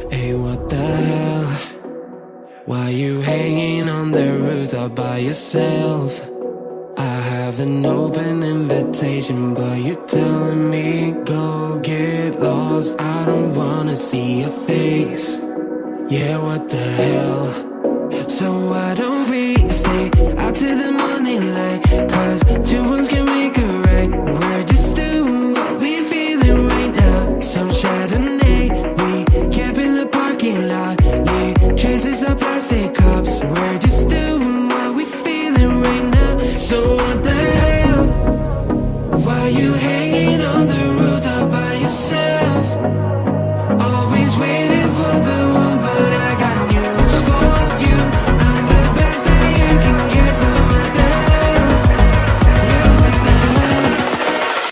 Hey, what the hell? Why you hanging on the rooftop by yourself? I have an open invitation, but you're telling me go get lost. I don't wanna see your face. Yeah, what the hell? So why don't we stay out till the morning light? Cause two wrongs can make a right. We're just doing what we feeling right now. Some Chardonnay, we camp in the parking lot. Leave traces of plastic cups. We're just doing what we feeling right now. So what the hell? Why you hanging on the rooftop by yourself? Always waiting for the one, but I got news for you. I'm the best that you can get, so what the hell? Yeah, what the hell?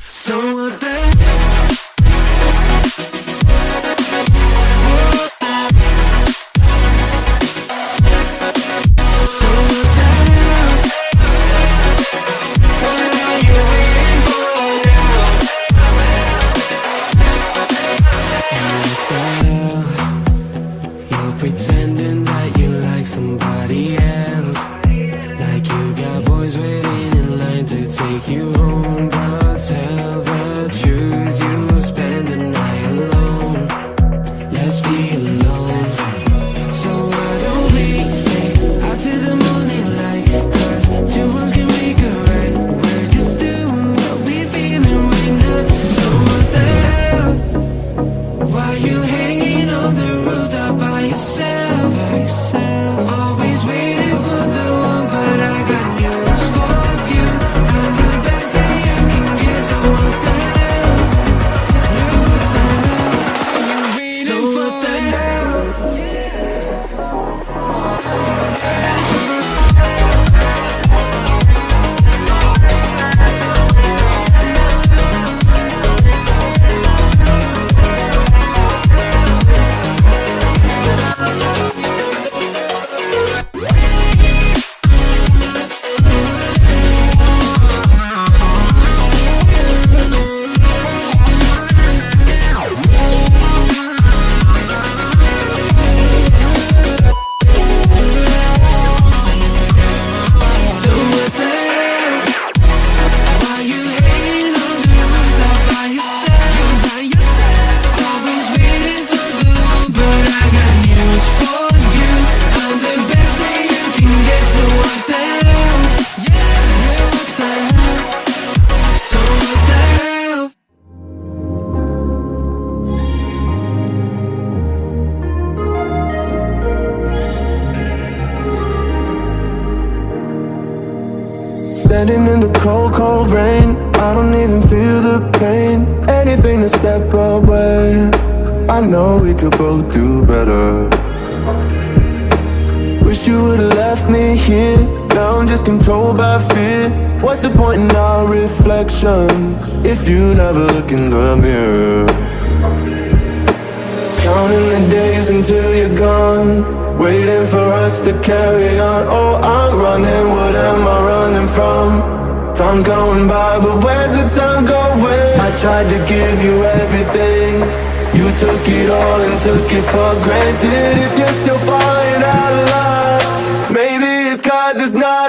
So what the hell? So what the hell? What are you waiting for now? And what the hell? You're pretending that you like somebody else, like you got boys waiting in line to take you home. But tell the truth, you'll spend the night alone. Let's be alone. So why don't we stay out till the morning light? Cause two wrongs can make a right. We're just doing what we feeling right now. So what the hell? Why you hanging on the rooftop by yourself? Always waiting for the one, but I got news for you. I'm the best that you can get, so what the hell? Yeah, what the hell? You waiting so for what the hell? So what the hell? Why you hanging on the rooftop by yourself? Always waiting for the one, but I got news for you. I'm the best that you can get, so what the hell? Yeah, what the hell? So what the hell? Standing in the cold, cold rain, I don't even feel the pain. Anything to step away, I know we could both do better. Wish you would've left me here, now I'm just controlled by fear. What's the point in our reflection, if you never look in the mirror? Counting the days until you're gone, waiting for us to carry on. Oh, I'm running, what am I running from? Time's going by, but where's the time going? I tried to give you everything, you took it all and took it for granted. If you're still falling out of love, maybe it's 'cause it's not